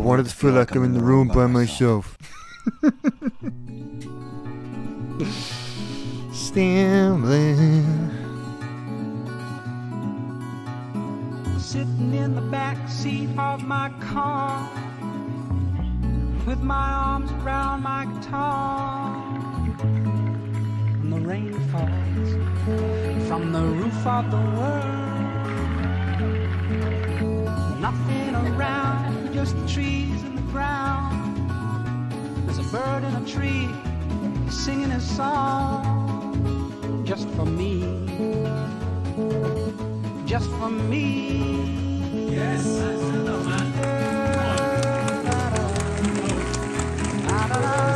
I wanted to feel like I'm in the room by myself. Stumbling. Sitting in the back seat of my car with my arms around my guitar, and the rain falls from the roof of the world. Nothing around, just the trees and the ground. There's a bird in a tree singing his song just for me, just for me. Yes,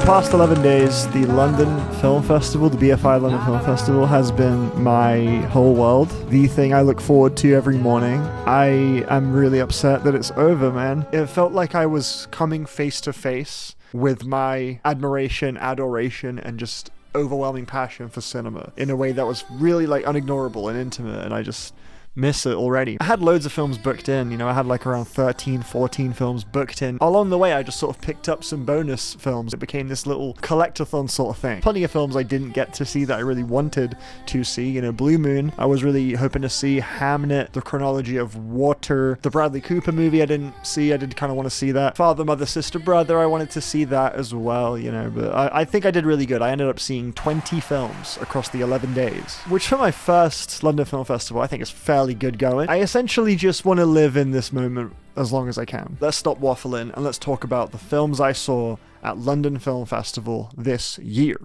Past 11 days, the London Film Festival, the BFI London Film Festival, has been my whole world. The thing I look forward to every morning. I am really upset that it's over, man. It felt like I was coming face to face with my admiration, adoration, and just overwhelming passion for cinema in a way that was really like unignorable and intimate, and I just miss it already. I had loads of films booked in, you know, I had like around 13, 14 films booked in. Along the way, I just sort of picked up some bonus films. It became this little collectathon sort of thing. Plenty of films I didn't get to see that I really wanted to see. You know, Blue Moon, I was really hoping to see. Hamnet, The Chronology of Water, the Bradley Cooper movie I didn't see. I did kind of want to see that. Father, Mother, Sister, Brother, I wanted to see that as well, you know, but I think I did really good. I ended up seeing 20 films across the 11 days, which for my first London Film Festival, I think is fairly good going. I essentially just want to live in this moment as long as I can. Let's stop waffling and let's talk about the films I saw at London Film Festival this year.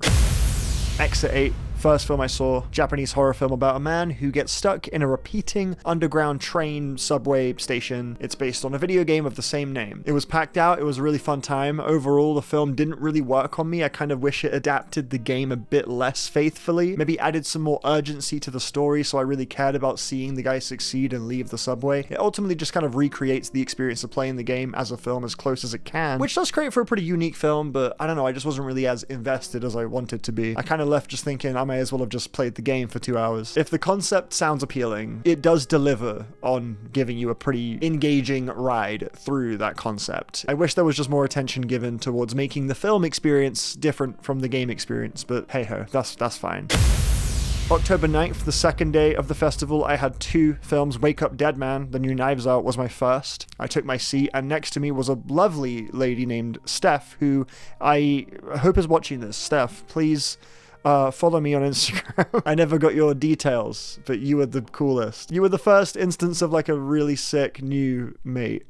Exit 8. First film I saw, Japanese horror film about a man who gets stuck in a repeating underground train subway station. It's based on a video game of the same name. It was packed out, it was a really fun time. Overall, the film didn't really work on me. I kind of wish it adapted the game a bit less faithfully. Maybe added some more urgency to the story so I really cared about seeing the guy succeed and leave the subway. It ultimately just kind of recreates the experience of playing the game as a film as close as it can, which does create for a pretty unique film, but I don't know, I just wasn't really as invested as I wanted to be. I kind of left just thinking I may as well have just played the game for 2 hours. If the concept sounds appealing, it does deliver on giving you a pretty engaging ride through that concept. I wish there was just more attention given towards making the film experience different from the game experience, but hey ho, that's fine. October 9th, the second day of the festival, I had 2 films. Wake Up Dead Man, the new Knives Out, was my first. I took my seat, and next to me was a lovely lady named Steph, who I hope is watching this. Steph, please follow me on Instagram. I never got your details, but you were the coolest. You were the first instance of like a really sick new mate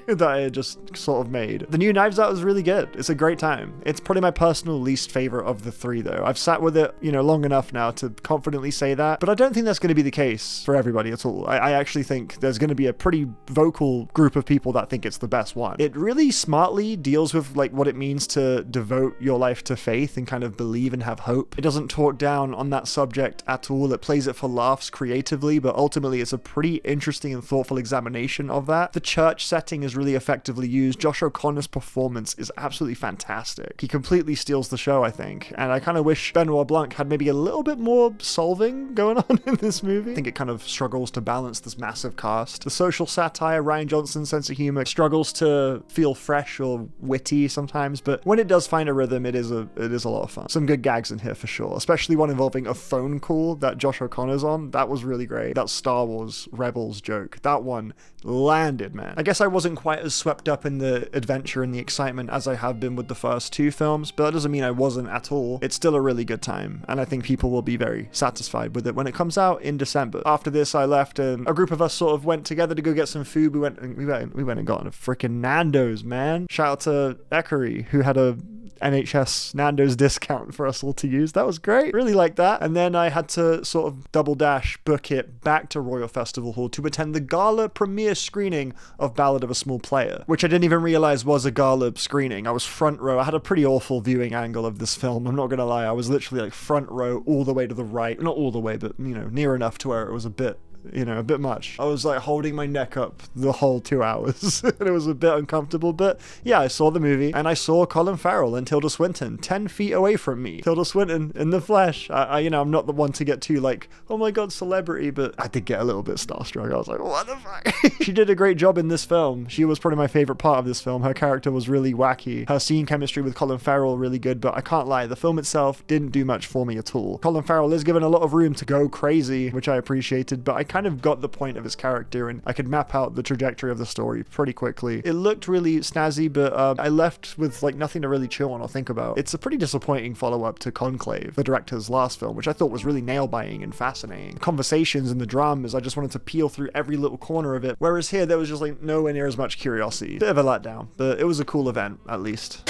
that I had just sort of made. The new Knives Out was really good. It's a great time. It's probably my personal least favorite of the 3 though. I've sat with it, you know, long enough now to confidently say that, but I don't think that's going to be the case for everybody at all. I actually think there's going to be a pretty vocal group of people that think it's the best one. It really smartly deals with like what it means to devote your life to faith and kind of believe and have hope. It doesn't talk down on that subject at all. It plays it for laughs creatively, but ultimately it's a pretty interesting and thoughtful examination of that. The church setting is really effectively used. Josh O'Connor's performance is absolutely fantastic. He completely steals the show, I think, and I kind of wish Benoit Blanc had maybe a little bit more solving going on in this movie. I think it kind of struggles to balance this massive cast. The social satire, Rian Johnson's sense of humor struggles to feel fresh or witty sometimes, but when it does find a rhythm, it is a lot of fun. Some good gags in here for sure, especially one involving a phone call that Josh O'Connor's on. That was really great. That Star Wars Rebels joke, that one landed, man. I guess I wasn't quite as swept up in the adventure and the excitement as I have been with the first 2 films, but that doesn't mean I wasn't at all. It's still a really good time, and I think people will be very satisfied with it when it comes out in December. After this, I left, and a group of us sort of went together to go get some food. We went and got a freaking Nando's, man. Shout out to Ekery, who had a NHS Nando's discount for us all to use. That was great. Really like that. And then I had to sort of double dash book it back to Royal Festival Hall to attend the gala premiere screening of Ballad of a Small Player, which I didn't even realize was a gala screening. I was front row. I had a pretty awful viewing angle of this film. I'm not going to lie. I was literally like front row all the way to the right. Not all the way, but you know, near enough to where it was a bit a bit much. I was like holding my neck up the whole 2 hours and it was a bit uncomfortable, but yeah, I saw the movie and I saw Colin Farrell and Tilda Swinton 10 feet away from me. Tilda Swinton in the flesh. I'm not the one to get too like, oh my god, celebrity, but I did get a little bit starstruck. I was like, what the fuck? She did a great job in this film. She was probably my favorite part of this film. Her character was really wacky. Her scene chemistry with Colin Farrell really good, but I can't lie, the film itself didn't do much for me at all. Colin Farrell is given a lot of room to go crazy, which I appreciated, but I kind of got the point of his character and I could map out the trajectory of the story pretty quickly. It looked really snazzy, but I left with like nothing to really chill on or think about. It's a pretty disappointing follow-up to Conclave, the director's last film, which I thought was really nail-biting and fascinating. The conversations and the dramas, I just wanted to peel through every little corner of it, whereas here there was just like nowhere near as much curiosity. Bit of a letdown, but it was a cool event, at least.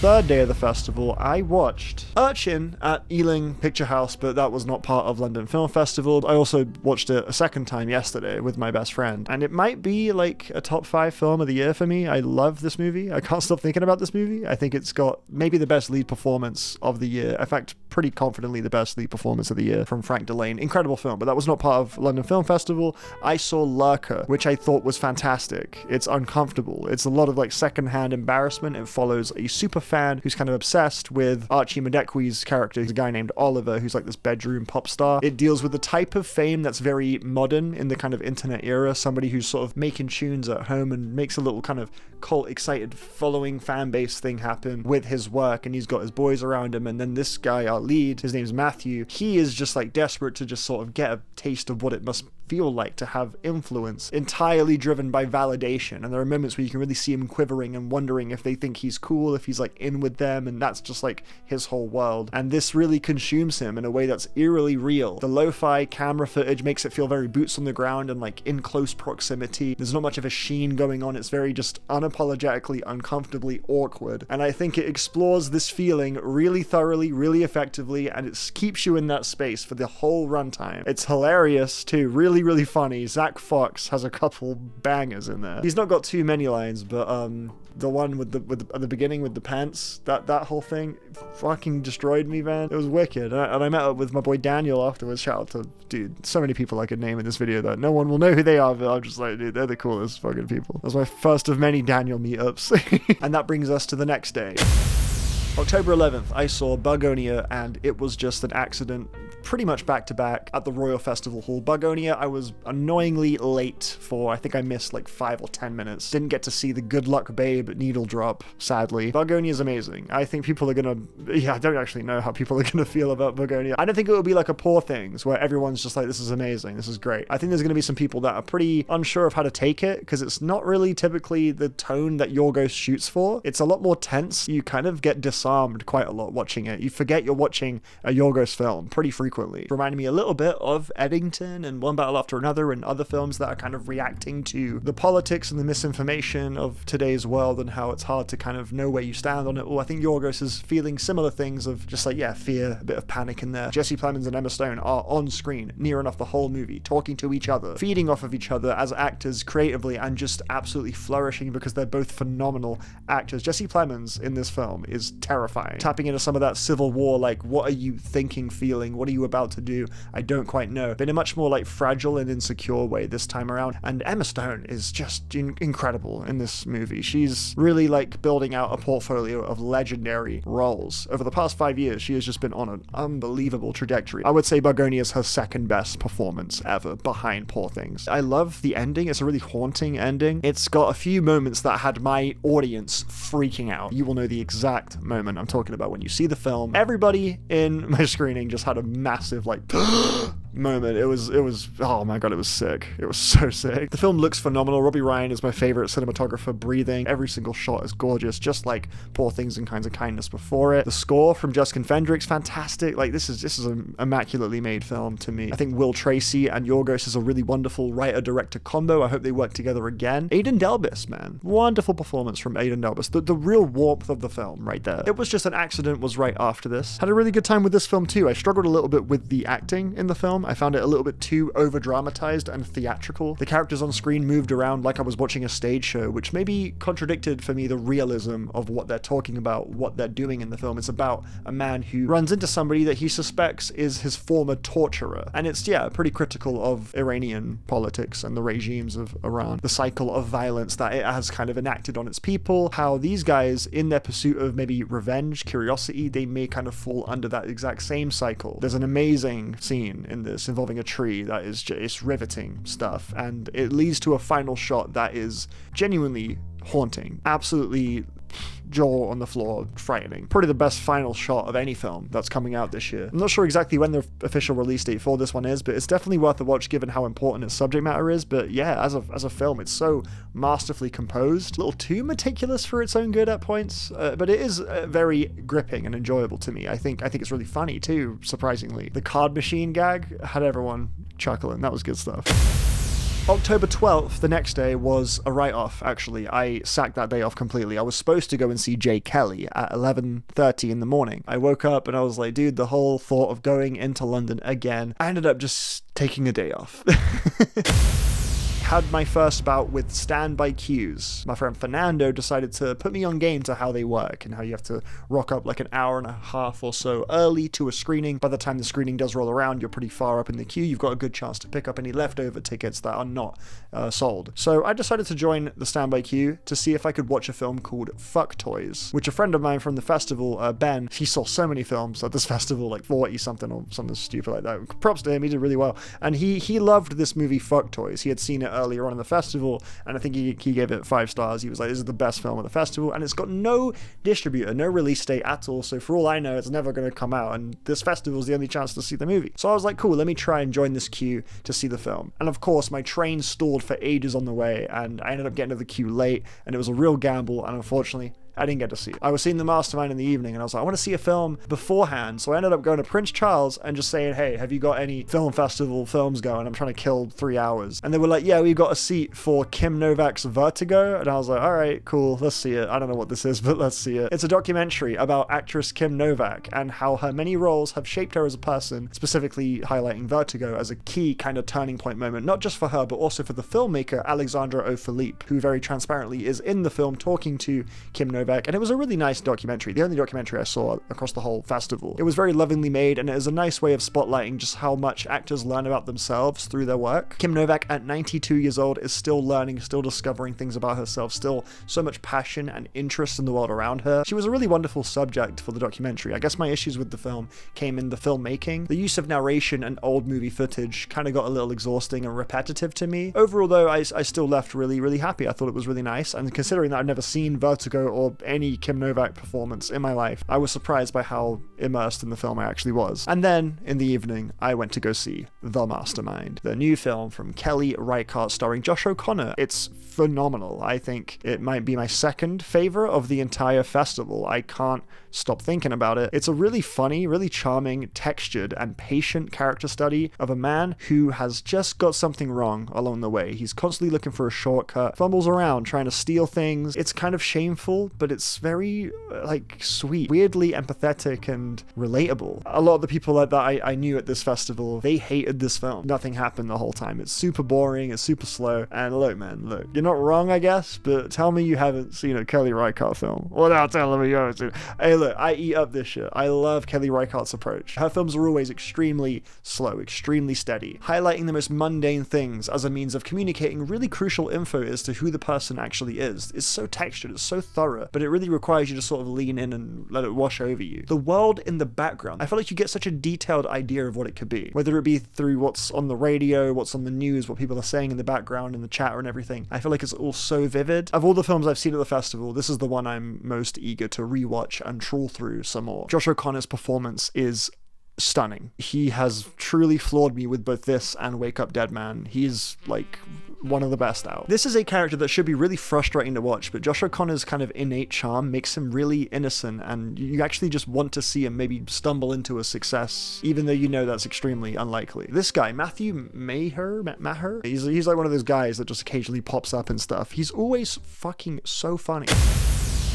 Third day of the festival, I watched Urchin at Ealing Picture House, but that was not part of London Film Festival. I also watched it a second time yesterday with my best friend, and it might be like a top 5 film of the year for me. I love this movie. I can't stop thinking about this movie. I think it's got maybe the best lead performance of the year. In fact, pretty confidently the best lead performance of the year from Frank Delane. Incredible film, but that was not part of London Film Festival. I saw Lurker, which I thought was fantastic. It's uncomfortable. It's a lot of like secondhand embarrassment. It follows a super fan who's kind of obsessed with Archie Madekwe's character. He's a guy named Oliver who's like this bedroom pop star. It deals with the type of fame that's very modern in the kind of internet era. Somebody who's sort of making tunes at home and makes a little kind of cult excited following fan base thing happen with his work, and he's got his boys around him. And then this guy, our lead, his name's Matthew, he is just like desperate to just sort of get a taste of what it must feel like to have influence entirely driven by validation. And there are moments where you can really see him quivering and wondering if they think he's cool, if he's like in with them, and that's just like his whole world. And this really consumes him in a way that's eerily real. The lo-fi camera footage makes it feel very boots on the ground and like in close proximity. There's not much of a sheen going on. It's very just unapologetically, uncomfortably awkward. And I think it explores this feeling really thoroughly, really effectively, and it keeps you in that space for the whole runtime. It's hilarious too, really funny. Zach Fox has a couple bangers in there. He's not got too many lines, but the one with at the beginning with the pants, that whole thing fucking destroyed me, man. It was wicked. And I met up with my boy Daniel afterwards. Shout out to, dude, so many people I could name in this video that no one will know who they are, but I'm just like, dude, they're the coolest fucking people. That was my first of many Daniel meetups. And that brings us to the next day. October 11th, I saw Bugonia, and it was just an accident, pretty much back to back at the Royal Festival Hall. Bugonia, I was annoyingly late for. I think I missed like 5 or 10 minutes. Didn't get to see the Good Luck Babe needle drop, sadly. Bugonia is amazing. I think people are gonna, I don't actually know how people are gonna feel about Bugonia. I don't think it will be like a Poor Things, where everyone's just like, this is amazing, this is great. I think there's gonna be some people that are pretty unsure of how to take it, because it's not really typically the tone that Yorgos shoots for. It's a lot more tense. You kind of get disarmed quite a lot watching it. You forget you're watching a Yorgos film pretty frequently. It reminded me a little bit of Eddington and One Battle After Another and other films that are kind of reacting to the politics and the misinformation of today's world and how it's hard to kind of know where you stand on it. Well, I think Yorgos is feeling similar things of just like, yeah, fear, a bit of panic in there. Jesse Plemons and Emma Stone are on screen near enough the whole movie, talking to each other, feeding off of each other as actors creatively, and just absolutely flourishing because they're both phenomenal actors. Jesse Plemons in this film is terrifying, tapping into some of that Civil War, like, what are you thinking, feeling, what are you about to do? I don't quite know, but in a much more like fragile and insecure way this time around. And Emma Stone is just incredible in this movie. She's really like building out a portfolio of legendary roles. Over the past 5 years, she has just been on an unbelievable trajectory. I would say Bugonia is her second best performance ever, behind Poor Things. I love the ending. It's a really haunting ending. It's got a few moments that had my audience freaking out. You will know the exact moment I'm talking about when you see the film. Everybody in my screening just had a massive like moment. It was oh my god, it was sick. It was so sick. The film looks phenomenal. Robbie Ryan is my favorite cinematographer breathing. Every single shot is gorgeous, just like Poor Things and Kinds of Kindness before it. The score from Justin Fendrick's fantastic. Like this is an immaculately made film to me. I think Will Tracy and Yorgos is a really wonderful writer-director combo. I hope they work together again. Aidan Delbis, man. Wonderful performance from Aidan Delbis. The real warmth of the film right there. It was just an accident was right after this. Had a really good time with this film too. I struggled a little bit with the acting in the film. film. I found it a little bit too over-dramatized and theatrical. The characters on screen moved around like I was watching a stage show, which maybe contradicted for me the realism of what they're talking about, what they're doing in the film. It's about a man who runs into somebody that he suspects is his former torturer. And it's, yeah, pretty critical of Iranian politics and the regimes of Iran, the cycle of violence that it has kind of enacted on its people, how these guys, in their pursuit of maybe revenge, curiosity, they may kind of fall under that exact same cycle. There's an amazing scene in this involving a tree that is just riveting stuff, and it leads to a final shot that is genuinely haunting, absolutely jaw on the floor, frightening. Probably the best final shot of any film that's coming out this year. I'm not sure exactly when the official release date for this one is, but it's definitely worth a watch given how important its subject matter is. But yeah, as a film, it's so masterfully composed, a little too meticulous for its own good at points, but it is very gripping and enjoyable to me. I think it's really funny too, surprisingly. The card machine gag had everyone chuckling. That was good stuff. October 12th, the next day, was a write-off, actually. I sacked that day off completely. I was supposed to go and see Jay Kelly at 11:30 in the morning. I woke up and I was like, dude, the whole thought of going into London again. I ended up just taking a day off. Had my first bout with standby queues. My friend Fernando decided to put me on game to how they work and how you have to rock up like an hour and a half or so early to a screening. By the time the screening does roll around, you're pretty far up in the queue. You've got a good chance to pick up any leftover tickets that are not sold. So I decided to join the standby queue to see if I could watch a film called Fuck Toys, which a friend of mine from the festival, Ben, he saw so many films at this festival, like 40 something or something stupid like that. Props to him, he did really well. And he loved this movie Fuck Toys. He had seen it earlier on in the festival, and I think he gave it 5 stars. He was like, this is the best film at the festival, and it's got no distributor, no release date at all, so for all I know, it's never going to come out, and this festival is the only chance to see the movie. So I was like, cool, let me try and join this queue to see the film. And of course, my train stalled for ages on the way, and I ended up getting to the queue late, and it was a real gamble, and unfortunately, I didn't get to see it. I was seeing The Mastermind in the evening, and I was like, I want to see a film beforehand. So I ended up going to Prince Charles and just saying, hey, have you got any film festival films going? I'm trying to kill 3 hours. And they were like, yeah, we got a seat for Kim Novak's Vertigo. And I was like, all right, cool, let's see it. I don't know what this is, but let's see it. It's a documentary about actress Kim Novak and how her many roles have shaped her as a person, specifically highlighting Vertigo as a key kind of turning point moment, not just for her, but also for the filmmaker Alexandra O'Philippe, who very transparently is in the film talking to Kim Novak. And it was a really nice documentary, the only documentary I saw across the whole festival. It was very lovingly made, and it is a nice way of spotlighting just how much actors learn about themselves through their work. Kim Novak, at 92 years old, is still learning, still discovering things about herself, still so much passion and interest in the world around her. She was a really wonderful subject for the documentary. I guess my issues with the film came in the filmmaking. The use of narration and old movie footage kind of got a little exhausting and repetitive to me. Overall, though, I still left really, really happy. I thought it was really nice, and considering that I've never seen Vertigo or any Kim Novak performance in my life, I was surprised by how immersed in the film I actually was. And then, in the evening, I went to go see The Mastermind, the new film from Kelly Reichardt starring Josh O'Connor. It's phenomenal. I think it might be my second favorite of the entire festival. I can't stop thinking about it. It's a really funny, really charming, textured, and patient character study of a man who has just got something wrong along the way. He's constantly looking for a shortcut, fumbles around trying to steal things. It's kind of shameful, but it's very, sweet, weirdly empathetic and relatable. A lot of the people that I knew at this festival, they hated this film. Nothing happened the whole time. It's super boring, it's super slow, and look, you're not wrong, I guess, but tell me you haven't seen a Kelly Reichardt film without telling me you haven't seen it. Hey, look, I eat up this shit. I love Kelly Reichardt's approach. Her films are always extremely slow, extremely steady, highlighting the most mundane things as a means of communicating really crucial info as to who the person actually is. It's so textured, it's so thorough, but it really requires you to sort of lean in and let it wash over you. The world in the background, I feel like you get such a detailed idea of what it could be, whether it be through what's on the radio, what's on the news, what people are saying in the background, in the chat and everything. I feel like it's all so vivid. Of all the films I've seen at the festival, this is the one I'm most eager to rewatch and trawl through some more. Josh O'Connor's performance is stunning. He has truly floored me with both this and Wake Up Dead Man. He's one of the best out. This is a character that should be really frustrating to watch, but Josh O'Connor's kind of innate charm makes him really innocent, and you actually just want to see him maybe stumble into a success, even though you know that's extremely unlikely. This guy, Matthew Maher, he's like one of those guys that just occasionally pops up and stuff. He's always fucking so funny.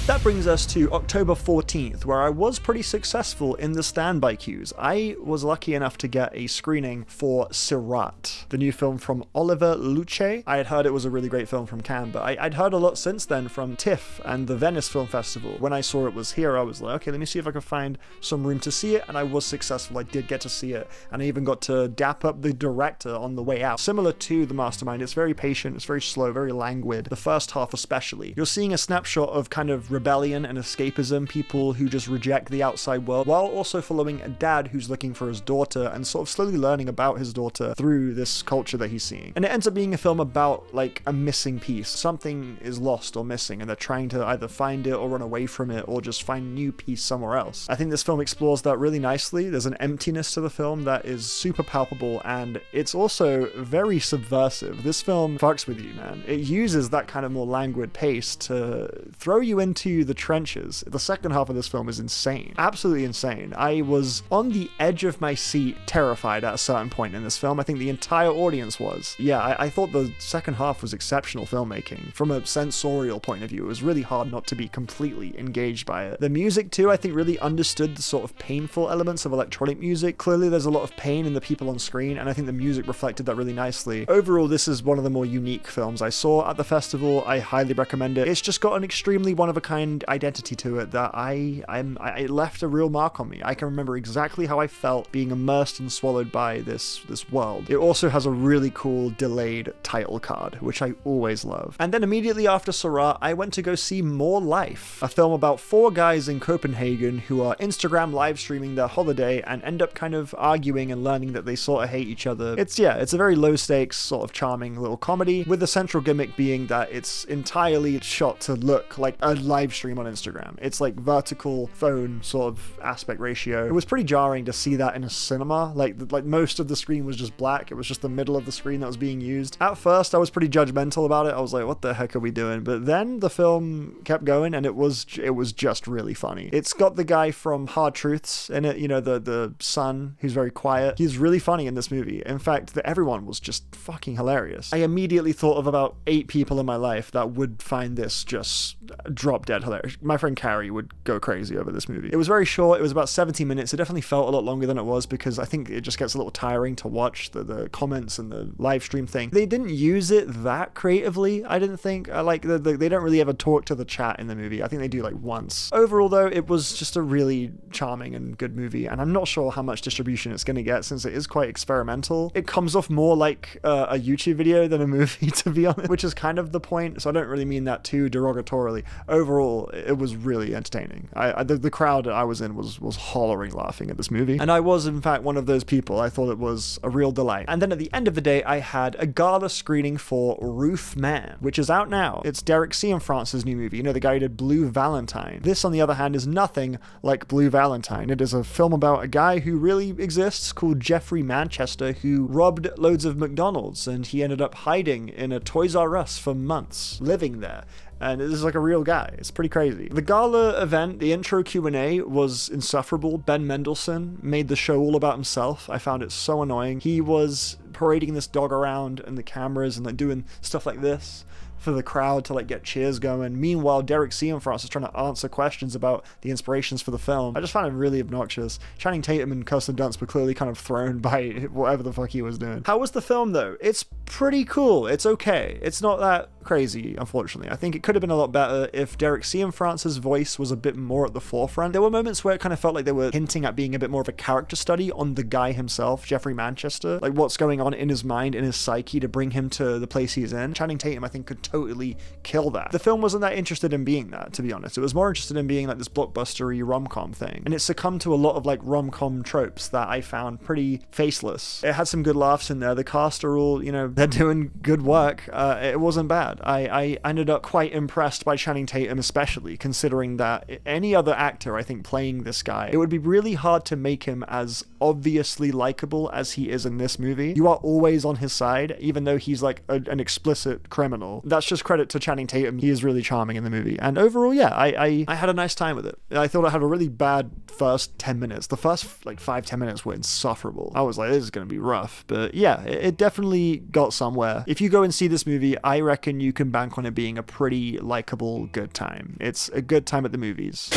That brings us to October 14th, where I was pretty successful in the standby queues. I was lucky enough to get a screening for Sirat, the new film from Oliver Luce. I had heard it was a really great film from Cannes, but I'd heard a lot since then from TIFF and the Venice Film Festival. When I saw it was here, I was like, okay, let me see if I can find some room to see it, and I was successful. I did get to see it, and I even got to dap up the director on the way out. Similar to The Mastermind, it's very patient, it's very slow, very languid, the first half especially. You're seeing a snapshot of kind of rebellion and escapism, people who just reject the outside world, while also following a dad who's looking for his daughter and sort of slowly learning about his daughter through this culture that he's seeing. And it ends up being a film about like a missing piece. Something is lost or missing, and they're trying to either find it or run away from it or just find a new piece somewhere else. I think this film explores that really nicely. There's an emptiness to the film that is super palpable, and it's also very subversive. This film fucks with you, man. It uses that kind of more languid pace to throw you into the trenches. The second half of this film is insane. Absolutely insane. I was on the edge of my seat, terrified at a certain point in this film. I think the entire audience was. Yeah, I thought the second half was exceptional filmmaking. From a sensorial point of view, it was really hard not to be completely engaged by it. The music too, I think, really understood the sort of painful elements of electronic music. Clearly there's a lot of pain in the people on screen, and I think the music reflected that really nicely. Overall, this is one of the more unique films I saw at the festival. I highly recommend it. It's just got an extremely one-of-a-kind identity to it that it left a real mark on me. I can remember exactly how I felt being immersed and swallowed by this world. It also has a really cool delayed title card, which I always love. And then immediately after Sirat, I went to go see More Life, a film about 4 guys in Copenhagen who are Instagram live streaming their holiday and end up kind of arguing and learning that they sort of hate each other. It's a very low stakes, sort of charming little comedy, with the central gimmick being that it's entirely shot to look like a live stream on Instagram. It's like vertical phone sort of aspect ratio. It was pretty jarring to see that in a cinema. Like most of the screen was just black. It was just the middle of the screen that was being used. At first, I was pretty judgmental about it. I was like, what the heck are we doing? But then the film kept going, and it was just really funny. It's got the guy from Hard Truths in it, you know, the son who's very quiet. He's really funny in this movie. In fact, everyone was just fucking hilarious. I immediately thought of about 8 people in my life that would find this just drop dead hilarious. My friend Carrie would go crazy over this movie. It was very short. It was about 70 minutes. It definitely felt a lot longer than it was because I think it just gets a little tiring to watch the comments and the live stream thing. They didn't use it that creatively, I didn't think. They don't really ever talk to the chat in the movie. I think they do like once. Overall though, it was just a really charming and good movie, and I'm not sure how much distribution it's going to get since it is quite experimental. It comes off more like a YouTube video than a movie, to be honest, which is kind of the point, so I don't really mean that too derogatorily. Overall, it was really entertaining. The crowd I was in was hollering laughing at this movie, and I was in fact one of those people. I thought it was a real delight. And then at the end of the day, I had a gala screening for Ruth Man, which is out now. It's Derek Cianfrance's new movie, you know, the guy who did Blue Valentine. This, on the other hand, is nothing like Blue Valentine. It is a film about a guy who really exists called Jeffrey Manchester, who robbed loads of McDonald's, and he ended up hiding in a Toys R Us for months, living there. And this is like a real guy. It's pretty crazy. The gala event, the intro Q&A was insufferable. Ben Mendelsohn made the show all about himself. I found it so annoying. He was parading this dog around and the cameras and like doing stuff like this for the crowd to like get cheers going. Meanwhile, Derek Cianfrance is trying to answer questions about the inspirations for the film. I just found it really obnoxious. Channing Tatum and Kirsten Dunst were clearly kind of thrown by whatever the fuck he was doing. How was the film though? It's pretty cool. It's okay. It's not that crazy, unfortunately. I think it could have been a lot better if Derek Cianfrance's voice was a bit more at the forefront. There were moments where it kind of felt like they were hinting at being a bit more of a character study on the guy himself, Jeffrey Manchester, like what's going on in his mind, in his psyche to bring him to the place he's in. Channing Tatum, I think, could totally kill that. The film wasn't that interested in being that, to be honest. It was more interested in being like this blockbustery rom-com thing, and it succumbed to a lot of like rom-com tropes that I found pretty faceless. It had some good laughs in there. The cast are all, you know, they're doing good work. It wasn't bad. I ended up quite impressed by Channing Tatum, especially considering that any other actor, I think, playing this guy, it would be really hard to make him as obviously likable as he is in this movie. You are always on his side, even though he's like an explicit criminal. That's that's just credit to Channing Tatum. He is really charming in the movie. And overall, yeah, I had a nice time with it. I thought I had a really bad first 10 minutes. The first like 5-10 minutes were insufferable. I was like, this is going to be rough. But yeah, it definitely got somewhere. If you go and see this movie, I reckon you can bank on it being a pretty likable good time. It's a good time at the movies.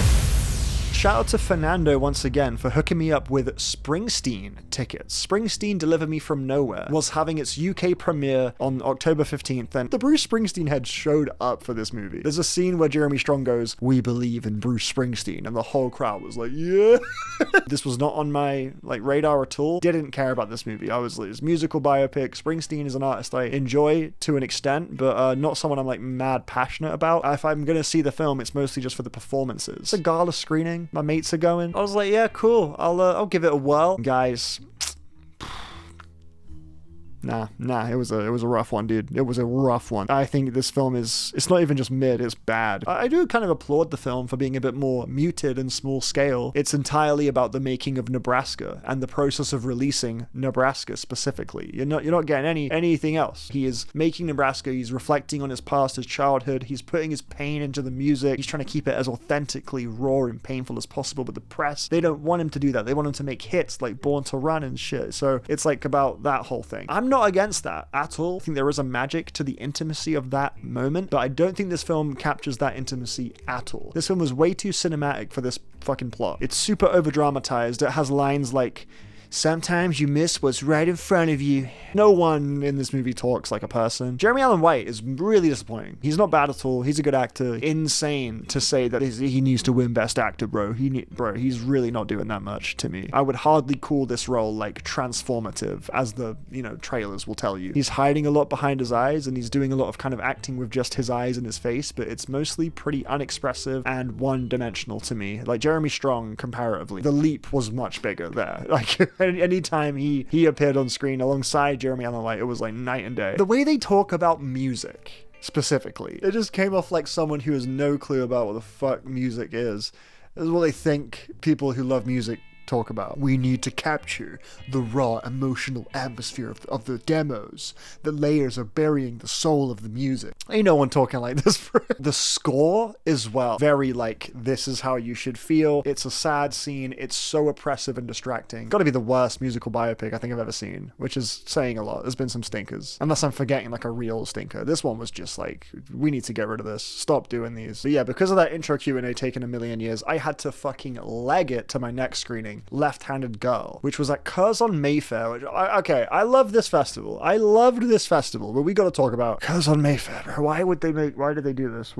Shout out to Fernando once again for hooking me up with Springsteen tickets. Springsteen Deliver Me From Nowhere was having its UK premiere on October 15th, and the Bruce Springsteen head showed up for this movie. There's a scene where Jeremy Strong goes, "We believe in Bruce Springsteen," and the whole crowd was like, yeah. This was not on my radar at all. Didn't care about this movie. I was like, it's musical biopic. Springsteen is an artist I enjoy to an extent, but not someone I'm mad passionate about. If I'm gonna see the film, it's mostly just for the performances. It's a gala screening. My mates are going. I was like, yeah, cool. I'll give it a whirl. Guys, Nah, it was a rough one, dude. It was a rough one. I think this film it's not even just mid, it's bad. I do kind of applaud the film for being a bit more muted and small scale. It's entirely about the making of Nebraska and the process of releasing Nebraska specifically. You're not getting anything else. He is making Nebraska, he's reflecting on his past, his childhood, he's putting his pain into the music, he's trying to keep it as authentically raw and painful as possible, but the press, they don't want him to do that. They want him to make hits like Born to Run and shit. So it's like about that whole thing. I'm not against that at all. I think there is a magic to the intimacy of that moment, but I don't think this film captures that intimacy at all. This film was way too cinematic for this fucking plot. It's super over dramatized. It has lines like, "Sometimes you miss what's right in front of you." No one in this movie talks like a person. Jeremy Allen White is really disappointing. He's not bad at all. He's a good actor. Insane to say that he needs to win Best Actor, bro. He's really not doing that much to me. I would hardly call this role transformative, as the trailers will tell you. He's hiding a lot behind his eyes, and he's doing a lot of kind of acting with just his eyes and his face, but it's mostly pretty unexpressive and one-dimensional to me. Like Jeremy Strong, comparatively, the leap was much bigger there. Anytime he appeared on screen alongside Jeremy Allen White, it was like night and day. The way they talk about music, specifically, it just came off like someone who has no clue about what the fuck music is. This is what they think people who love music talk about. We need to capture the raw emotional atmosphere of the demos. The layers are burying the soul of the music. Ain't no one talking like this. The score as well, very this is how you should feel. It's a sad scene. It's so oppressive and distracting. Gotta be the worst musical biopic I think I've ever seen, which is saying a lot. There's been some stinkers, unless I'm forgetting a real stinker. This one was just we need to get rid of this. Stop doing these. But yeah, because of that intro Q&A taking a million years, I had to fucking leg it to my next screening, Left-Handed Girl, which was at Curzon Mayfair. I love this festival. I loved this festival, but we got to talk about Curzon Mayfair. Why did they do this?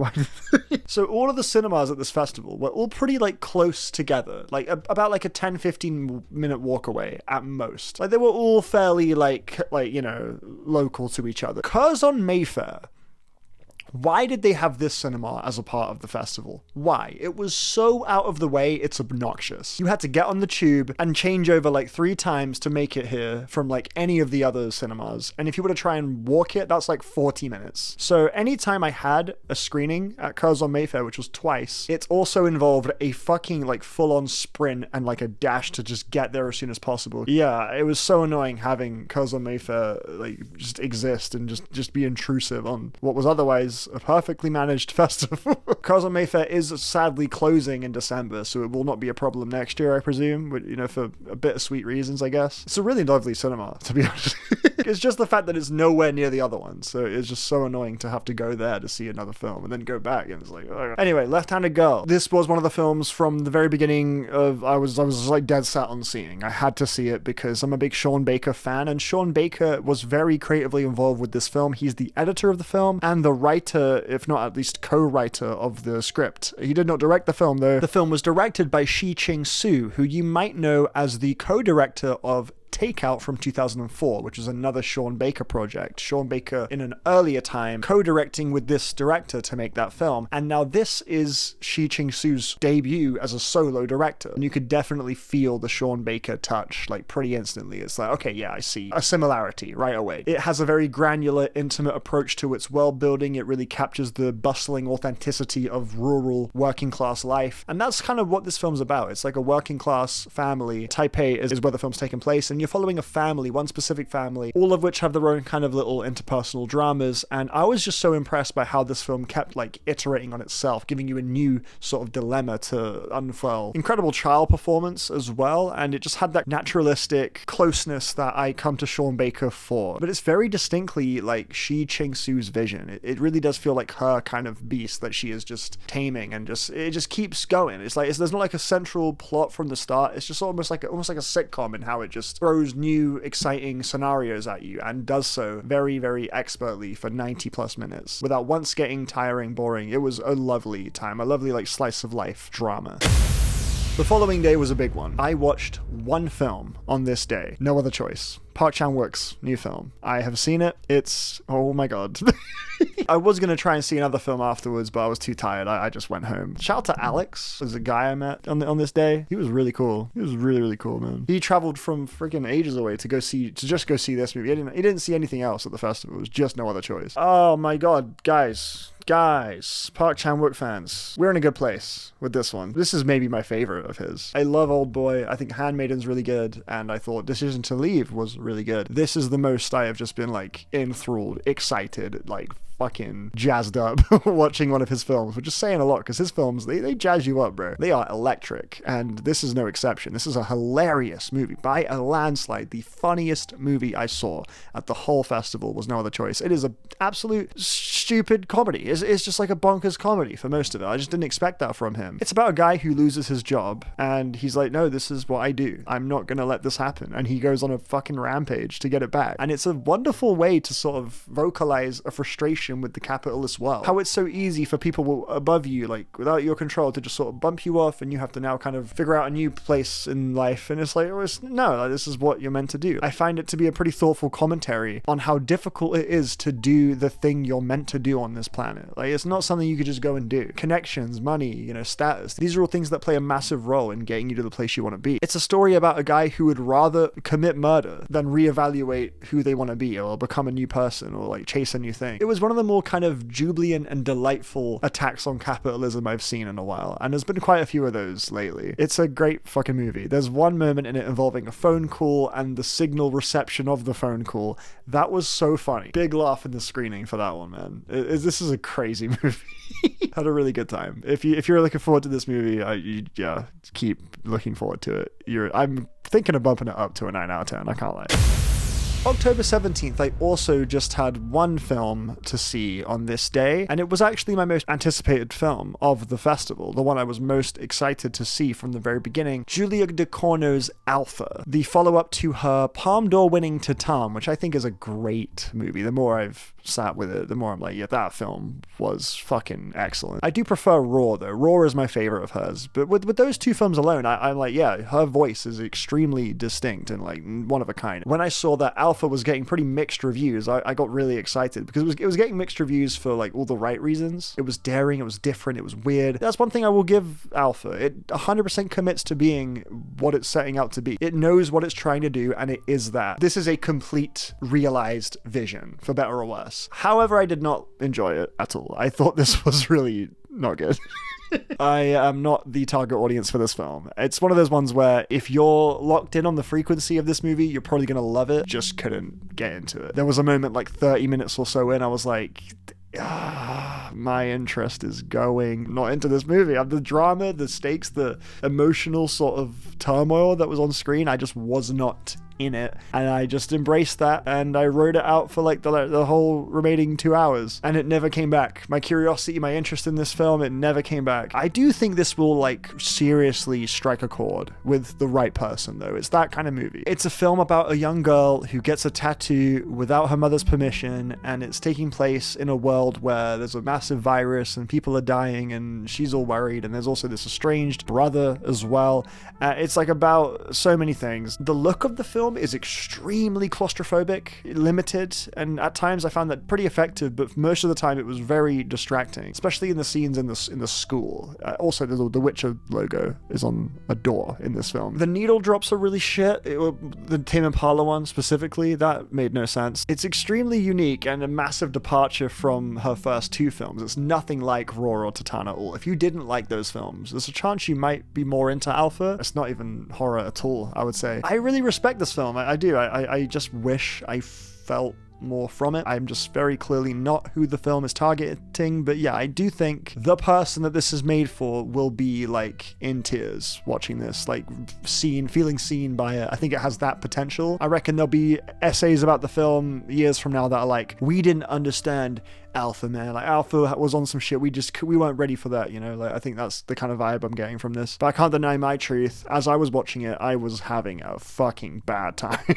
So all of the cinemas at this festival were all pretty close together, about a 10-15 minute walk away at most. They were all fairly local to each other. Curzon Mayfair, why did they have this cinema as a part of the festival? Why? It was so out of the way, it's obnoxious. You had to get on the tube and change over 3 times to make it here from any of the other cinemas. And if you were to try and walk it, that's 40 minutes. So anytime I had a screening at Curzon Mayfair, which was twice, it also involved a fucking full-on sprint and a dash to just get there as soon as possible. Yeah, it was so annoying having Curzon Mayfair just exist and just be intrusive on what was otherwise a perfectly managed festival. Curzon Mayfair is sadly closing in December, so it will not be a problem next year, I presume, but for a bittersweet reasons, I guess. It's a really lovely cinema, to be honest. It's just the fact that it's nowhere near the other one, so it's just so annoying to have to go there to see another film and then go back, and it's oh. Anyway, Left-Handed Girl. This was one of the films from the very beginning of I was dead set on seeing. I had to see it because I'm a big Sean Baker fan, and Sean Baker was very creatively involved with this film. He's the editor of the film and the writer, if not at least co-writer of the script. He did not direct the film, though. The film was directed by Shi-Ching Su, who you might know as the co-director of Takeout from 2004, which is another Sean Baker project. Sean Baker, in an earlier time, co-directing with this director to make that film. And now this is Shi-Ching Su's debut as a solo director. And you could definitely feel the Sean Baker touch, pretty instantly. It's okay, yeah, I see a similarity right away. It has a very granular, intimate approach to its world building. It really captures the bustling authenticity of rural, working class life. And that's kind of what this film's about. It's a working class family. Taipei is where the film's taking place, and you're you're following a family, one specific family, all of which have their own kind of little interpersonal dramas. And I was just so impressed by how this film kept like iterating on itself, giving you a new sort of dilemma to unfurl. Incredible child performance as well, and it just had that naturalistic closeness that I come to Sean Baker for. But it's very distinctly like Shi Ching-su's vision. It really does feel like her kind of beast that she is just taming, and it just keeps going. It's like there's not like a central plot from the start. It's just almost like a sitcom in how it just throws new exciting scenarios at you, and does so very, very expertly for 90 plus minutes without once getting tiring, boring. It was a lovely time, a lovely like slice of life drama. The following day was a big one. I watched one film on this day. No other choice. Park Chan-wook's new film. I have seen it. It's... oh my god. I was going to try and see another film afterwards, but I was too tired. I just went home. Shout out to Alex, who's a guy I met on this day. He was really cool. He was really, really cool, man. He traveled from freaking ages away to just go see this movie. He didn't see anything else at the festival. It was just no other choice. Oh my god, guys, Park Chan-wook fans, we're in a good place with this one. This is maybe my favorite of his. I love Old Boy. I think Handmaiden's really good, and I thought Decision to Leave was really good. This is the most I have just been like enthralled, excited, like fucking jazzed up watching one of his films, which is saying a lot because his films, they jazz you up, bro. They are electric, and this is no exception. This is a hilarious movie by a landslide. The funniest movie I saw at the whole festival was No Other Choice. It is an absolute stupid comedy. It's just like a bonkers comedy for most of it. I just didn't expect that from him. It's about a guy who loses his job, and he's like, no, this is what I do. I'm not gonna let this happen. And he goes on a fucking rampage to get it back. And it's a wonderful way to sort of vocalize a frustration with the capitalist world. How it's so easy for people above you, like without your control, to just sort of bump you off, and you have to now kind of figure out a new place in life. And it's like, this is what you're meant to do. I find it to be a pretty thoughtful commentary on how difficult it is to do the thing you're meant to do on this planet. Like, it's not something you could just go and do. Connections, money, status. These are all things that play a massive role in getting you to the place you want to be. It's a story about a guy who would rather commit murder than reevaluate who they want to be, or become a new person, or like chase a new thing. It was one of the more kind of jubilant and delightful attacks on capitalism I've seen in a while, and there's been quite a few of those lately. It's a great fucking movie. There's one moment in it involving a phone call and the signal reception of the phone call. That was so funny. Big laugh in the screening for that one, man. This is a crazy movie. Had a really good time. If you're looking forward to this movie, keep looking forward to it. I'm thinking of bumping it up to a 9 out of 10. I can't lie. October 17th, I also just had one film to see on this day, and it was actually my most anticipated film of the festival, the one I was most excited to see from the very beginning, Julia Ducournau's Alpha, the follow-up to her Palme d'Or winning Titan, which I think is a great movie. The more I've sat with it, the more I'm like, yeah, that film was fucking excellent. I do prefer Raw, though. Raw is my favorite of hers, but with those two films alone, I'm like, yeah, her voice is extremely distinct and like one of a kind. When I saw that Alpha was getting pretty mixed reviews, I got really excited because it was getting mixed reviews for like all the right reasons. It was daring, it was different, it was weird. That's one thing I will give Alpha. It 100% commits to being what it's setting out to be. It knows what it's trying to do, and it is that. This is a complete realized vision, for better or worse. However, I did not enjoy it at all. I thought this was really not good. I am not the target audience for this film. It's one of those ones where if you're locked in on the frequency of this movie, you're probably going to love it. Just couldn't get into it. There was a moment like 30 minutes or so in, I was like, my interest is going not into this movie. The drama, the stakes, the emotional sort of turmoil that was on screen, I just was not in it, and I just embraced that, and I wrote it out for like the whole remaining 2 hours, and it never came back. My curiosity, my interest in this film, it never came back. I do think this will like seriously strike a chord with the right person, though. It's that kind of movie. It's a film about a young girl who gets a tattoo without her mother's permission, and it's taking place in a world where there's a massive virus and people are dying, and she's all worried, and there's also this estranged brother as well. It's like about so many things. The look of the film is extremely claustrophobic, limited, and at times I found that pretty effective, but most of the time it was very distracting, especially in the scenes in the school. Also, the Witcher logo is on a door in this film. The needle drops are really shit. The Tame Impala one specifically, that made no sense. It's extremely unique and a massive departure from her first two films. It's nothing like Raw or Titan at all. If you didn't like those films, there's a chance you might be more into Alpha. It's not even horror at all, I would say. I really respect this film. film. I do. I just wish I felt more from it. I'm just very clearly not who the film is targeting, but yeah, I do think the person that this is made for will be like in tears watching this, like feeling seen by it. I think it has that potential. I reckon there'll be essays about the film years from now that are like, we didn't understand Alpha, man. Like, Alpha was on some shit. We weren't ready for that, you know? Like, I think that's the kind of vibe I'm getting from this. But I can't deny my truth. As I was watching it, I was having a fucking bad time.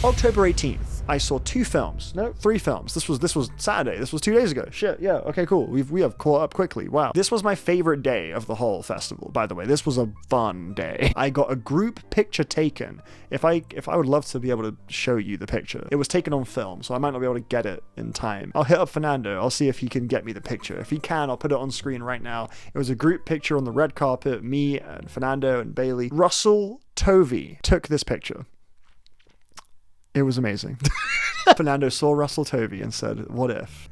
October 18th, I saw 3 films. This was Saturday. This was 2 days ago. Shit, yeah, okay, cool. We have caught up quickly. Wow. This was my favorite day of the whole festival, by the way. This was a fun day. I got a group picture taken. If I would love to be able to show you the picture. It was taken on film, so I might not be able to get it in time. I'll hit up Fernando. I'll see if he can get me the picture. If he can, I'll put it on screen right now. It was a group picture on the red carpet. Me and Fernando and Bailey. Russell Tovey took this picture. It was amazing. Fernando saw Russell Tovey and said, what if?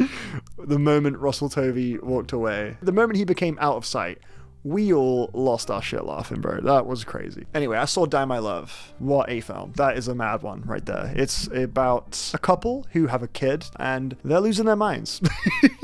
The moment Russell Tovey walked away, the moment he became out of sight, we all lost our shit laughing, bro. That was crazy. Anyway, I saw Die My Love. What a film. That is a mad one right there. It's about a couple who have a kid and they're losing their minds.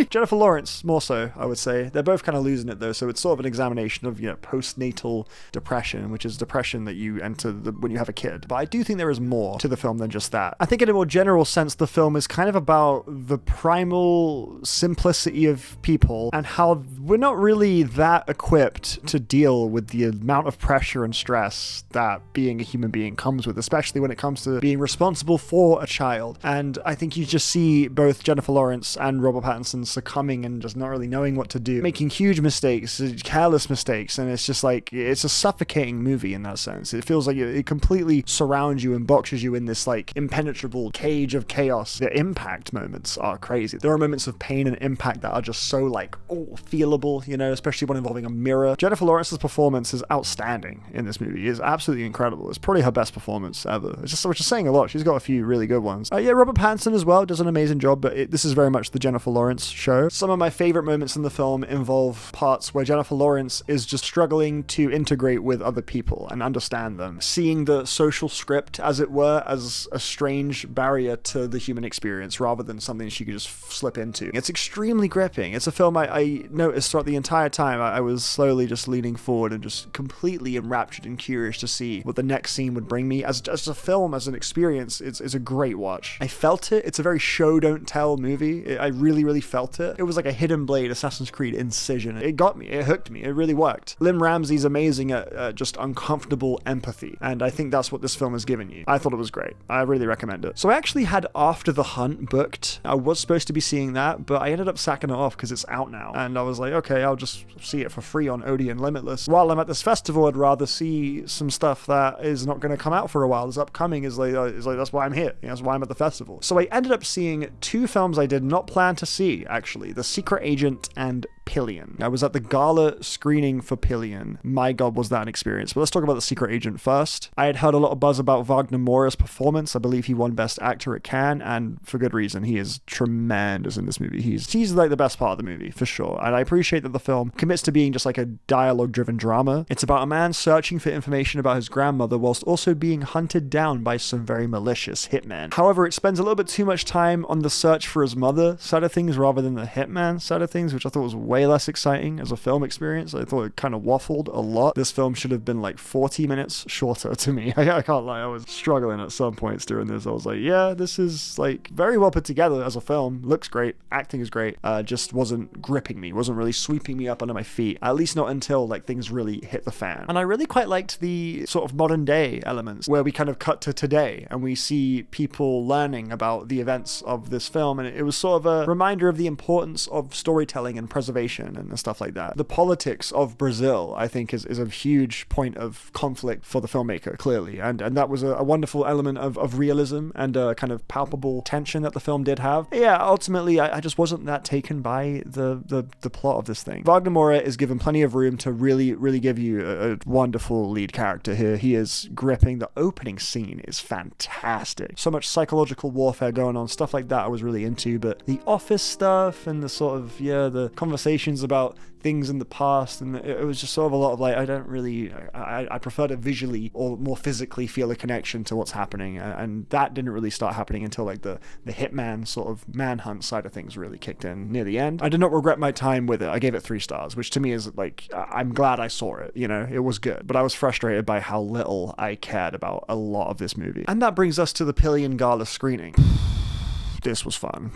Jennifer Lawrence, more so, I would say. They're both kind of losing it though, so it's sort of an examination of, postnatal depression, which is depression that you enter when you have a kid. But I do think there is more to the film than just that. I think in a more general sense, the film is kind of about the primal simplicity of people and how we're not really that equipped to deal with the amount of pressure and stress that being a human being comes with, especially when it comes to being responsible for a child. And I think you just see both Jennifer Lawrence and Robert Pattinson succumbing and just not really knowing what to do, making huge mistakes, careless mistakes, and it's just like, it's a suffocating movie in that sense. It feels like it completely surrounds you and boxes you in this like impenetrable cage of chaos. The impact moments are crazy. There are moments of pain and impact that are just so like, feelable, especially one involving a mirror. Jennifer Lawrence's performance is outstanding in this movie. It's absolutely incredible. It's probably her best performance ever. Which is saying a lot. She's got a few really good ones. Robert Pattinson as well does an amazing job, but this is very much the Jennifer Lawrence show. Some of my favorite moments in the film involve parts where Jennifer Lawrence is just struggling to integrate with other people and understand them. Seeing the social script, as it were, as a strange barrier to the human experience rather than something she could just slip into. It's extremely gripping. It's a film I noticed throughout the entire time. I was slowly just leaning forward and just completely enraptured and curious to see what the next scene would bring me. As a film, as an experience, it's a great watch. I felt it. It's a very show don't tell movie. I really, really felt it. It was like a hidden blade Assassin's Creed incision. It got me. It hooked me. It really worked. Lynn Ramsey's amazing at just uncomfortable empathy, and I think that's what this film has given you. I thought it was great. I really recommend it. So I actually had After the Hunt booked. I was supposed to be seeing that, but I ended up sacking it off because it's out now, and I was like, okay, I'll just see it for free on Odeon Limitless. While I'm at this festival, I'd rather see some stuff that is not going to come out for a while. Is upcoming. Is like that's why I'm here. That's why I'm at the festival. So I ended up seeing 2 films I did not plan to see, actually. The Secret Agent and Pillion. I was at the gala screening for Pillion. My God, was that an experience. But let's talk about The Secret Agent first. I had heard a lot of buzz about Wagner Moura's performance. I believe he won Best Actor at Cannes, and for good reason. He is tremendous in this movie. He's like the best part of the movie, for sure. And I appreciate that the film commits to being just like a dialogue-driven drama. It's about a man searching for information about his grandmother whilst also being hunted down by some very malicious hitmen. However, it spends a little bit too much time on the search for his mother side of things rather than the hitman side of things, which I thought was way less exciting as a film experience. I thought it kind of waffled a lot. This film should have been like 40 minutes shorter to me. I can't lie. I was struggling at some points during this. I was like, yeah, this is like very well put together as a film. Looks great. Acting is great. Just wasn't gripping me. Wasn't really sweeping me up under my feet. At least not until like things really hit the fan. And I really quite liked the sort of modern day elements where we kind of cut to today and we see people learning about the events of this film. And it was sort of a reminder of the importance of storytelling and preservation and stuff like that. The politics of Brazil, I think, is a huge point of conflict for the filmmaker, clearly. And that was a wonderful element of realism and a kind of palpable tension that the film did have. Yeah, ultimately, I just wasn't that taken by the plot of this thing. Wagner Moura is given plenty of room to really, really give you a wonderful lead character here. He is gripping. The opening scene is fantastic. So much psychological warfare going on, stuff like that I was really into, but the office stuff and the sort of, the conversation conversations about things in the past, and it was just sort of a lot of like, I prefer to visually or more physically feel a connection to what's happening, and that didn't really start happening until like the hitman sort of manhunt side of things really kicked in near the end. I did not regret my time with it. I gave it 3 stars, which to me is like, I'm glad I saw it, you know, it was good, but I was frustrated by how little I cared about a lot of this movie. And that brings us to the Pillion Gala screening. This was fun.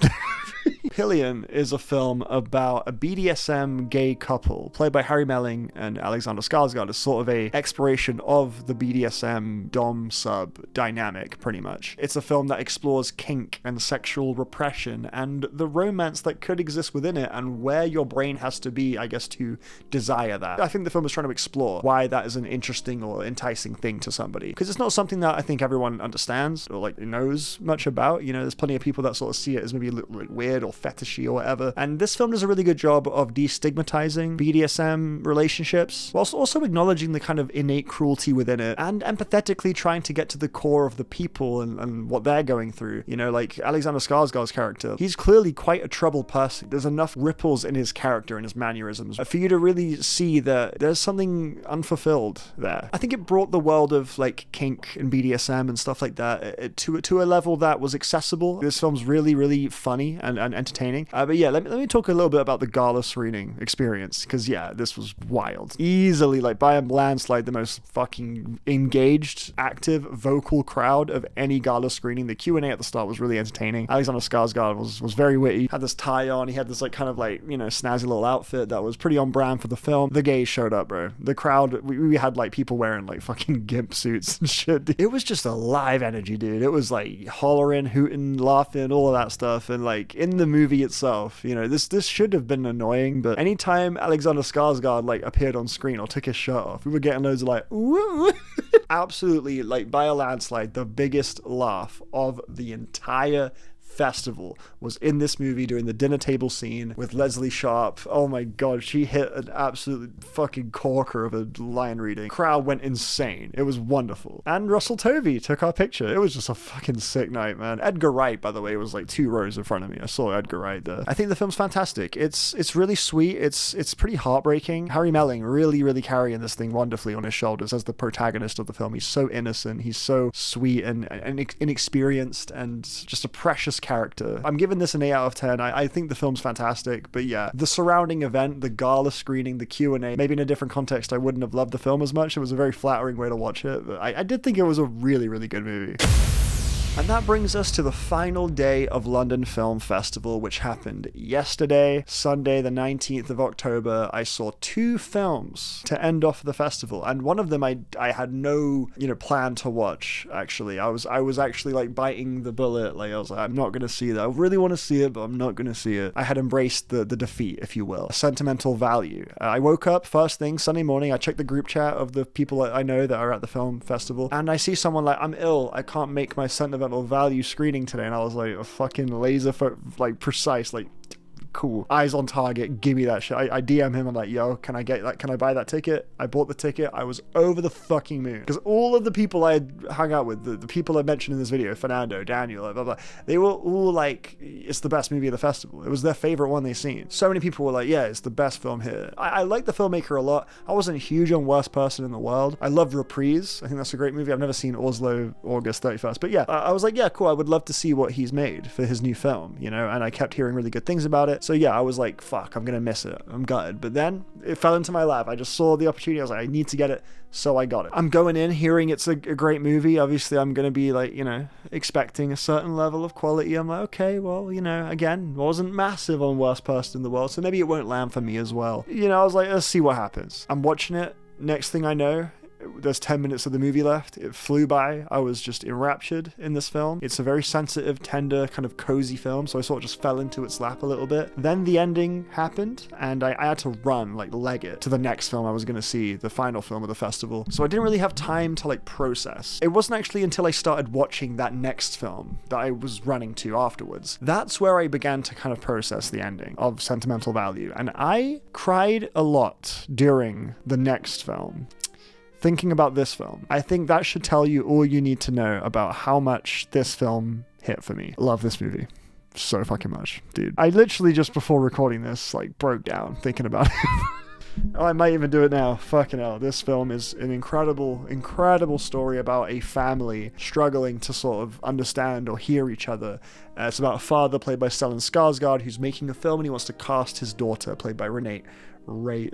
Pillion is a film about a BDSM gay couple played by Harry Melling and Alexander Skarsgård. It's sort of a exploration of the BDSM dom sub dynamic, pretty much. It's a film that explores kink and sexual repression and the romance that could exist within it and where your brain has to be, I guess, to desire that. I think the film is trying to explore why that is an interesting or enticing thing to somebody, because it's not something that I think everyone understands or like knows much about. You know, there's plenty of people that sort of see it as maybe a little bit weird or fetishy or whatever, and this film does a really good job of destigmatizing BDSM relationships whilst also acknowledging the kind of innate cruelty within it and empathetically trying to get to the core of the people and what they're going through. You know, like Alexander Skarsgård's character, he's clearly quite a troubled person. There's enough ripples in his character and his mannerisms for you to really see that there's something unfulfilled there. I think it brought the world of like kink and BDSM and stuff like that to a level that was accessible. This film's really funny and entertaining. But yeah, let me talk a little bit about the gala screening experience, because yeah, this was wild. Easily, like by a landslide, the most fucking engaged, active, vocal crowd of any gala screening. The Q&A at the start was really entertaining. Alexander Skarsgård was very witty. Had this tie on. He had this like kind of like, you know, snazzy little outfit that was pretty on brand for the film. The gays showed up, bro. The crowd, we had like people wearing like fucking gimp suits and shit. It was just a live energy, dude. It was like hollering, hooting, laughing, all of that stuff. And like in the movie itself, you know, this should have been annoying, but anytime Alexander Skarsgård like appeared on screen or took his shirt off, we were getting loads of like woo. Absolutely, like by a landslide, the biggest laugh of the entire festival was in this movie during the dinner table scene with Leslie Sharp. Oh my god, she hit an absolute fucking corker of a line reading. Crowd went insane. It was wonderful. And Russell Tovey took our picture. It was just a fucking sick night, man. Edgar Wright, by the way, was like 2 rows in front of me. I saw Edgar Wright there. I think the film's fantastic. It's really sweet. It's pretty heartbreaking. Harry Melling really carrying this thing wonderfully on his shoulders as the protagonist of the film. He's so innocent. He's so sweet and inexperienced and just a precious character. I'm giving this an 8 out of 10. I think the film's fantastic, but yeah, the surrounding event, the gala screening, the Q&A, maybe in a different context I wouldn't have loved the film as much. It was a very flattering way to watch it, but I did think it was a really good movie. And that brings us to the final day of London Film Festival, which happened yesterday, Sunday the 19th of October. I saw 2 films to end off the festival, and one of them I had no, plan to watch, actually. I was actually like biting the bullet. Like, I was like, I'm not going to see that. I really want to see it, but I'm not going to see it. I had embraced the defeat, if you will. A sentimental value. I woke up first thing Sunday morning. I checked the group chat of the people I know that are at the film festival, and I see someone like, I'm ill. I can't make my sentimental value screening today, and I was like, a fucking laser precise, like, cool, eyes on target, give me that shit. I DM him, I'm like, yo, can I get that? Can I buy that ticket? I bought the ticket. I was over the fucking moon, because all of the people I had hung out with, the people I mentioned in this video, Fernando, Daniel, blah blah, they were all like, it's the best movie of the festival. It was their favorite one they've seen. So many people were like, yeah, it's the best film here. I like the filmmaker a lot. I wasn't huge on Worst Person in the World. I loved Reprise. I think that's a great movie. I've never seen Oslo August 31st, but yeah, I was like, yeah, cool, I would love to see what he's made for his new film, and I kept hearing really good things about it. So yeah, I was like, fuck, I'm gonna miss it. I'm gutted. But then it fell into my lap. I just saw the opportunity. I was like, I need to get it. So I got it. I'm going in hearing it's a great movie. Obviously, I'm gonna be like, expecting a certain level of quality. I'm like, okay, well, again, wasn't massive on Worst Person in the World, so maybe it won't land for me as well. I was like, let's see what happens. I'm watching it. Next thing I know, there's 10 minutes of the movie left. It flew by. I was just enraptured in this film. It's a very sensitive, tender, kind of cozy film, so I sort of just fell into its lap a little bit. Then the ending happened, and I had to run, leg it, to the next film I was going to see, the final film of the festival. So I didn't really have time to, process. It wasn't actually until I started watching that next film that I was running to afterwards. That's where I began to kind of process the ending of Sentimental Value, and I cried a lot during the next film. Thinking about this film, I think that should tell you all you need to know about how much this film hit for me. Love this movie. so fucking much, dude. I literally just before recording this, like, broke down thinking about it. Oh, I might even do it now. Fucking hell. This film is an incredible, incredible story about a family struggling to sort of understand or hear each other. It's about a father played by Stellan Skarsgård who's making a film and he wants to cast his daughter played by Renee. I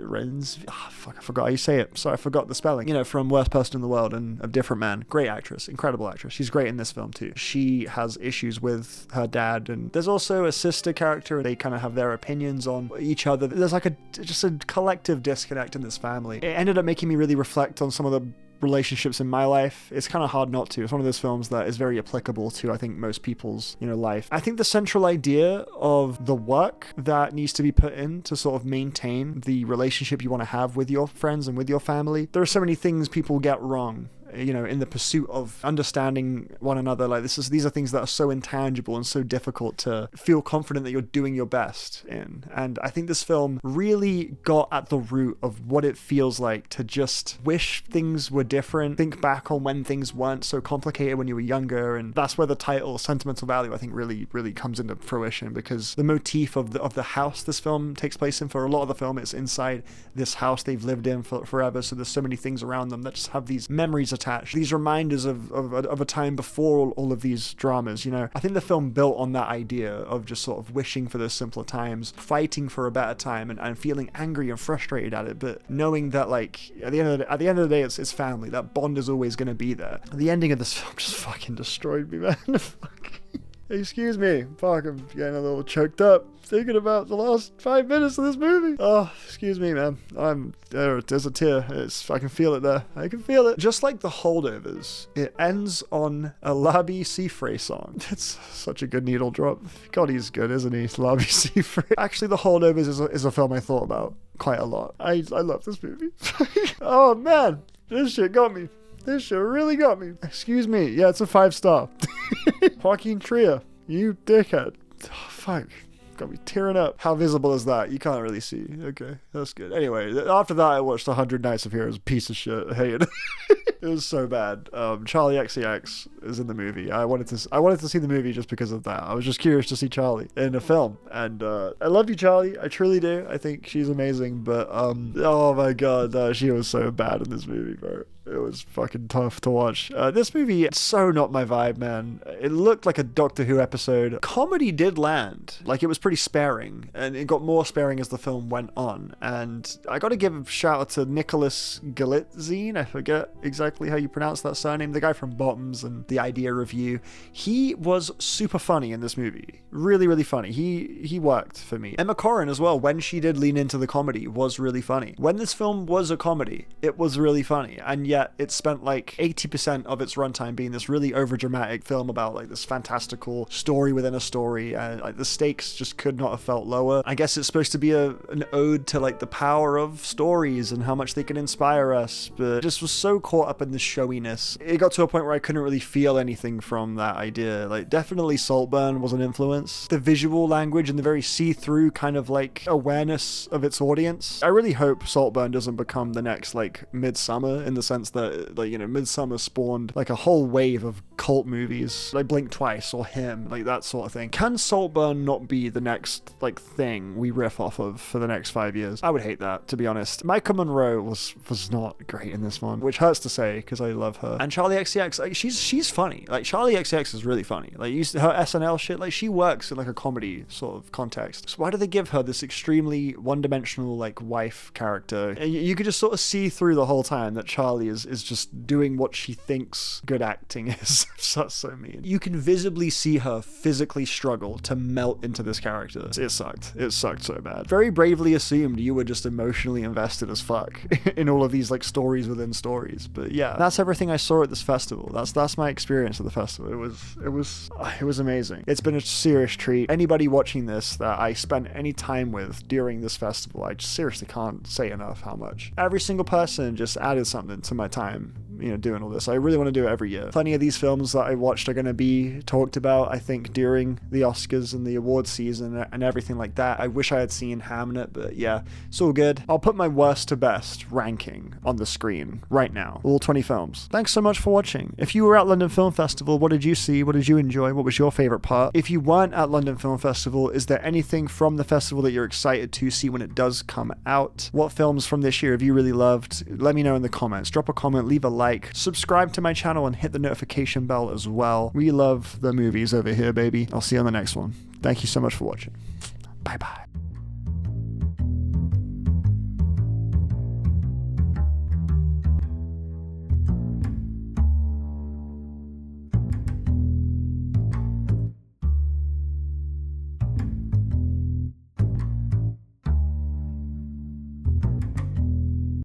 forgot how you say it. Sorry, I forgot the spelling. You know, from Worst Person in the World and A Different Man. Great actress, incredible actress. She's great in this film too. She has issues with her dad, and there's also a sister character. They kind of have their opinions on each other. There's like just a collective disconnect in this family. It ended up making me really reflect on some of the relationships in my life. It's kind of hard not to. It's one of those films that is very applicable to, I think, most people's, life. I think the central idea of the work that needs to be put in to sort of maintain the relationship you want to have with your friends and with your family. There are so many things people get wrong, in the pursuit of understanding one another. Like these are things that are so intangible and so difficult to feel confident that you're doing your best in. And I think this film really got at the root of what it feels like to just wish things were different, think back on when things weren't so complicated when you were younger. And that's where the title Sentimental Value, I think, really, really comes into fruition, because the motif of the house this film takes place in, for a lot of the film, it's inside this house they've lived in for forever. So there's so many things around them that just have these memories attached, these reminders of a time before all of these dramas. I think the film built on that idea of just sort of wishing for those simpler times, fighting for a better time, and feeling angry and frustrated at it, but knowing that, like, at the end of the day, it's family. That bond is always going to be there. The ending of this film just fucking destroyed me, man. Fuck. Excuse me. Fuck, I'm getting a little choked up thinking about the last 5 minutes of this movie. Oh, excuse me, man. There's a tear. I can feel it there. I can feel it. Just like The Holdovers, it ends on a Labi Siffre song. It's such a good needle drop. God, he's good, isn't he? Labi Siffre. Actually, The Holdovers is a film I thought about quite a lot. I love this movie. Oh, man. This shit got me. This shit really got me. Excuse me. Yeah, it's a 5-star. Joaquin Trier, you dickhead. Oh, fuck. Got me tearing up. How visible is that? You can't really see. Okay, that's good. Anyway, after that, I watched 100 Nights of Heroes. Piece of shit. I hated it. It was so bad. Charlie XCX is in the movie. I wanted to see the movie just because of that. I was just curious to see Charlie in a film. And I love you, Charlie. I truly do. I think she's amazing. But oh my god, she was so bad in this movie, bro. It was fucking tough to watch. This movie, it's so not my vibe, man. It looked like a Doctor Who episode. Comedy did land. Like, it was pretty sparing, and it got more sparing as the film went on. And I gotta give a shout out to Nicholas Galitzine. I forget exactly how you pronounce that surname. The guy from Bottoms and The Idea Review. He was super funny in this movie. Really, really funny. He worked for me. Emma Corrin as well, when she did lean into the comedy, was really funny. When this film was a comedy, it was really funny. And yet it spent like 80% of its runtime being this really overdramatic film about like this fantastical story within a story, and like the stakes just could not have felt lower. I guess it's supposed to be an ode to like the power of stories and how much they can inspire us, but just was so caught up in the showiness. It got to a point where I couldn't really feel anything from that idea. Like, definitely Saltburn was an influence. The visual language and the very see-through kind of like awareness of its audience. I really hope Saltburn doesn't become the next like Midsummer, in the sense that, like, Midsummer spawned like a whole wave of cult movies like Blink Twice or Him, like that sort of thing. Can Saltburn not be the next like thing we riff off of for the next 5 years? I would hate that, to be honest. Micah Monroe was not great in this one, which hurts to say because I love her. And Charlie XCX, like, she's funny. Like, Charlie XCX is really funny. Like, her SNL shit, like, she works in like a comedy sort of context. So why do they give her this extremely one-dimensional like wife character? And you could just sort of see through the whole time that Charlie is just doing what she thinks good acting is. That's so mean. You can visibly see her physically struggle to melt into this character. It sucked. It sucked so bad. Very bravely assumed you were just emotionally invested as fuck in all of these like stories within stories. But yeah, that's everything I saw at this festival. That's my experience at the festival. It was amazing. It's been a serious treat. Anybody watching this that I spent any time with during this festival, I just seriously can't say enough how much. Every single person just added something to my time. doing all this. I really want to do it every year. Plenty of these films that I watched are going to be talked about, I think, during the Oscars and the awards season and everything like that. I wish I had seen Hamnet, but yeah, it's all good. I'll put my worst to best ranking on the screen right now. All 20 films. Thanks so much for watching. If you were at London Film Festival, what did you see? What did you enjoy? What was your favorite part? If you weren't at London Film Festival, is there anything from the festival that you're excited to see when it does come out? What films from this year have you really loved? Let me know in the comments. Drop a comment, leave a like, subscribe to my channel, and hit the notification bell as well. We love the movies over here, baby. I'll see you on the next one. Thank you so much for watching. Bye bye.